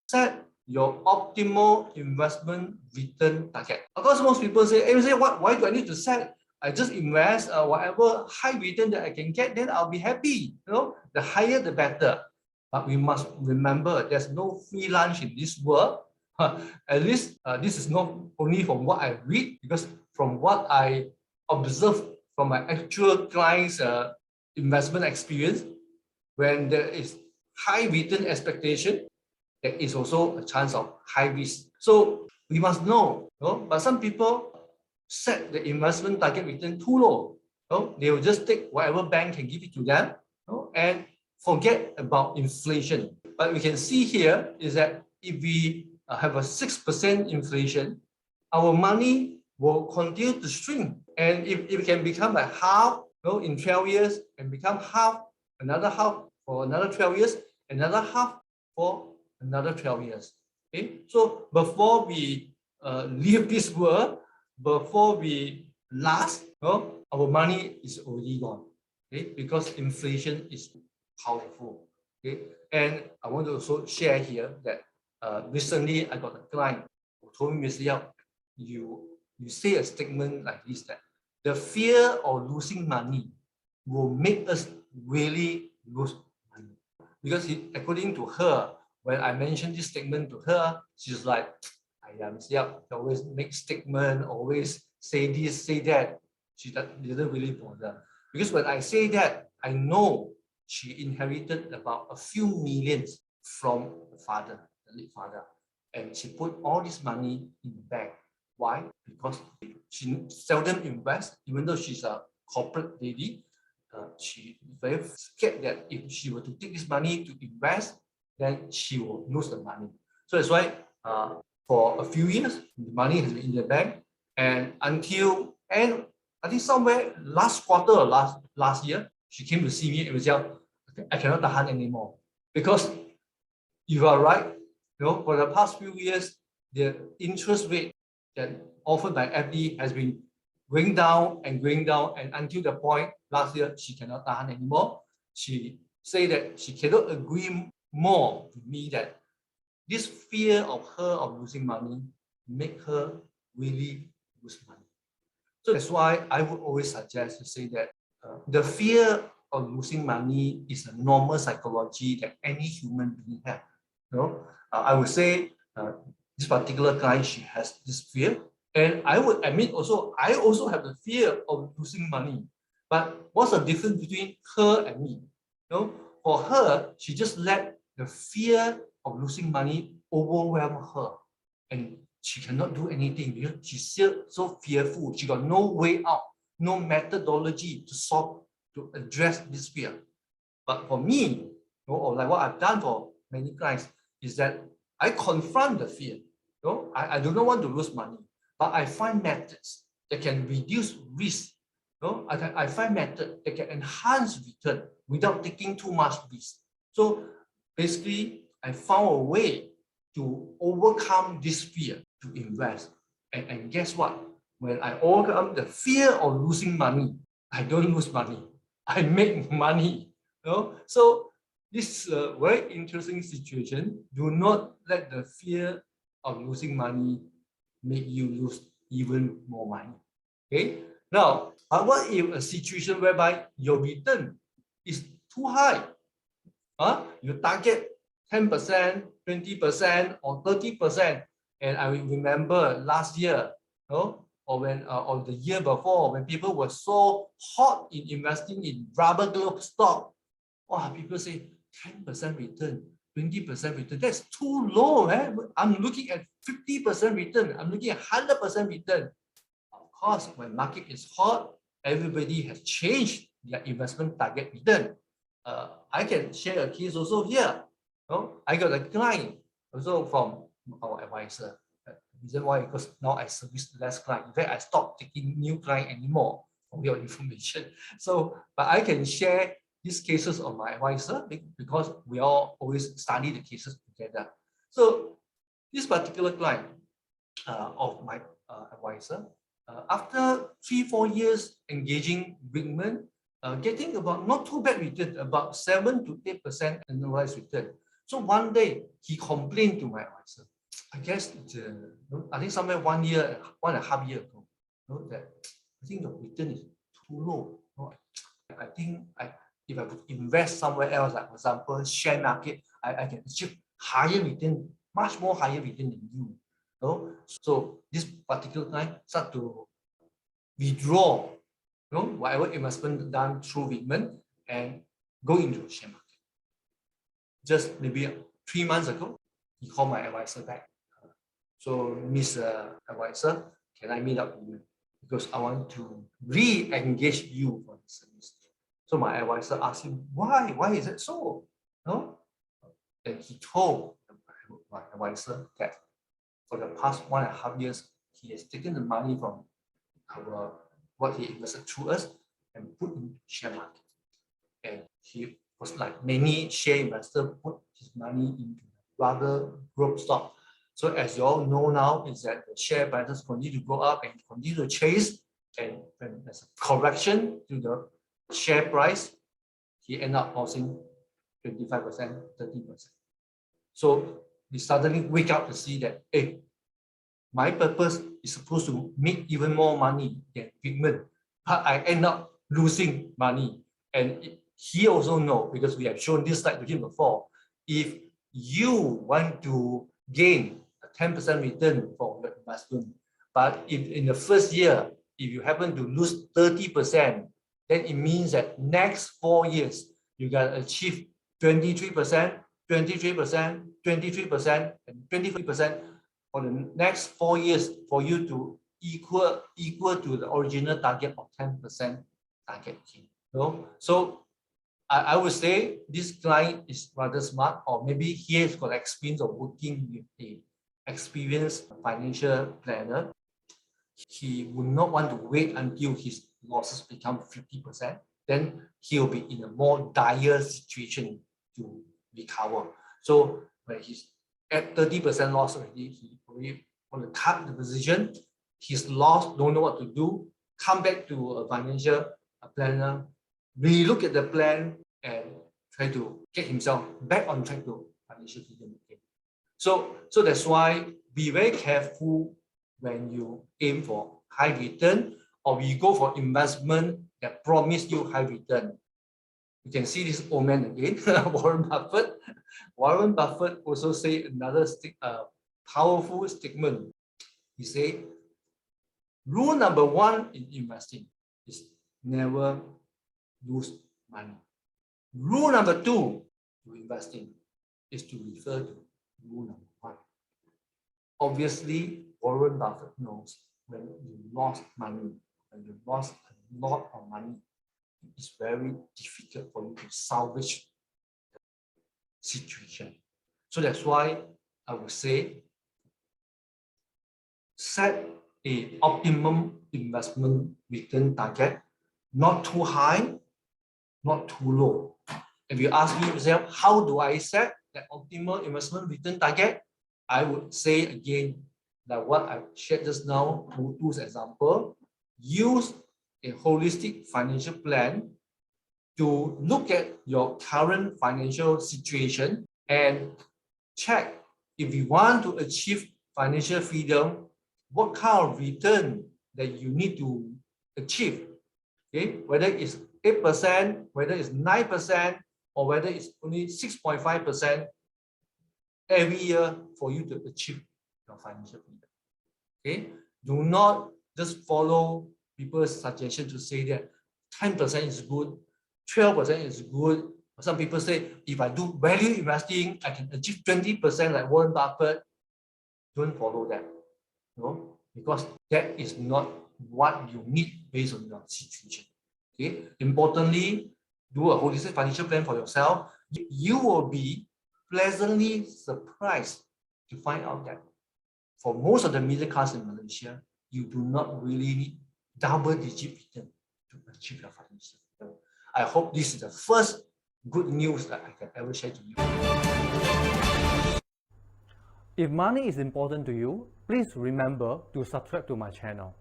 set your optimal investment return target. Of course, most people say, hey, why do I need to set? I just invest whatever high return that I can get, then I'll be happy. The higher the better. But we must remember there's no free lunch in this world. At least this is not only from what I read, because from what I observe from my actual clients' investment experience, when there is high return expectation, there is also a chance of high risk. So we must know, but some people set the investment target return too low. They will just take whatever bank can give it to them, and forget about inflation. But we can see here is that if we have a 6% inflation, our money will continue to shrink. And if it can become like half in 12 years and become half, another half for another 12 years, another half for another 12 years. Okay, so before we leave this world, before we last, our money is already gone. Okay, because inflation is powerful. Okay, and I want to also share here that recently I got a client who told me, Mr. Yap, you say a statement like this, that the fear of losing money will make us really lose money. Because according to her, when I mentioned this statement to her, she's like, Mr. Yap, you always make statement, always say this, say that. She didn't really bother. Because when I say that, I know she inherited about a few millions from the father, the late father. And she put all this money in the bank. Why? Because she seldom invests, even though she's a corporate lady. She very scared that if she were to take this money to invest, then she will lose the money. So that's why for a few years, the money has been in the bank, and until I think somewhere last quarter or last year, she came to see me and was like, I cannot tahan anymore. Because you are right, for the past few years, the interest rate that offered by FD has been going down, and until the point last year, she cannot tahan anymore. She said that she cannot agree more to me that this fear of her of losing money make her really lose money. So that's why I would always suggest to say that the fear of losing money is a normal psychology that any human being has. I would say this particular client, she has this fear, and I would admit also, I also have the fear of losing money. But what's the difference between her and me? For her, she just let the fear of losing money overwhelm her, and she cannot do anything because she's still so fearful. She got no way out, no methodology to solve, to address this fear. But for me, or like what I've done for many clients, is that I confront the fear. I do not want to lose money, but I find methods that can reduce risk. I find methods that can enhance return without taking too much risk. So basically, I found a way to overcome this fear to invest. And guess what? When I overcome the fear of losing money, I don't lose money. I make money. So this is a very interesting situation. Do not let the fear of losing money make you lose even more money. Okay. Now, what if a situation whereby your return is too high? You target 10%, 20%, or 30%. And I remember last year, or the year before, when people were so hot in investing in rubber glove stock, people say 10% return, 20% return. That's too low, man. I'm looking at 50% return. I'm looking at 100% return. Of course, when market is hot, everybody has changed their investment target return. I can share a case also here. I got a client also from our advisor. The reason why, because now I service less client. In fact, I stopped taking new client anymore for your information. So, but I can share these cases of my advisor because we all always study the cases together. So this particular client of my advisor, after 3-4 years engaging Brinkman, getting about not too bad return, about 7 to 8% annualized return. So one day he complained to my advisor. I guess I think somewhere 1 year, 1.5 years ago, that I think the return is too low. I think if I could invest somewhere else, like for example, share market, I can achieve higher return, much more higher return than you. So this particular time start to withdraw, whatever investment done through Wigman and go into the share market. Just maybe 3 months ago, he called my advisor back. So, Miss Advisor, can I meet up with you? Because I want to re-engage you for the service. So my advisor asked him, why? Why is it so? And he told my advisor that for the past 1.5 years, he has taken the money from what he invested through us and put in share market. And he was like many share investors, put his money into rather growth stock. So as you all know now, is that the share prices continue to go up and continue to chase, and when there's a correction to the share price, he ended up losing 25%, 30%. So we suddenly wake up to see that, hey, my purpose is supposed to make even more money than Wigman, but I end up losing money. And he also knows, because we have shown this slide to him before, if you want to gain a 10% return for your investment, but if in the first year, if you happen to lose 30%, then it means that next 4 years, you got to achieve 23%, 23%, 23%, and 23% for the next 4 years for you to equal to the original target of 10% target. So I would say this client is rather smart, or maybe he has got experience of working with an experienced financial planner. He would not want to wait until his losses become 50%. Then he'll be in a more dire situation to recover. So when he's at 30% loss already, he probably want to cut the position. He's lost, don't know what to do, come back to a financial planner, relook at the plan, and try to get himself back on track to financial freedom again. So that's why be very careful when you aim for high return, or you go for investment that promise you high return. You can see this old man again, Warren Buffett. Warren Buffett also say another powerful statement. He said, rule number 1 in investing is never lose money. Rule number 2 to investing is to refer to rule number 1. Obviously, Warren Buffett knows when you lost money, when you lost a lot of money, it's very difficult for you to salvage the situation. So that's why I would say set an optimum investment return target, not too high, not too low. If you ask me yourself, how do I set that optimal investment return target? I would say again, like what I shared just now, Mutu's example, use a holistic financial plan to look at your current financial situation and check if you want to achieve financial freedom, what kind of return that you need to achieve. Okay, whether it's 8%, whether it's 9%, or whether it's only 6.5% every year for you to achieve your financial freedom. Okay, do not just follow people's suggestion to say that 10% is good, 12% is good. Some people say if I do value investing, I can achieve 20% like Warren Buffett. Don't follow that, because that is not what you need based on your situation. Okay, importantly, do a holistic financial plan for yourself. You will be pleasantly surprised to find out that for most of the middle class in Malaysia, you do not really need double-digit return to achieve your financial freedom. I hope this is the first good news that I can ever share to you. If money is important to you, please remember to subscribe to my channel.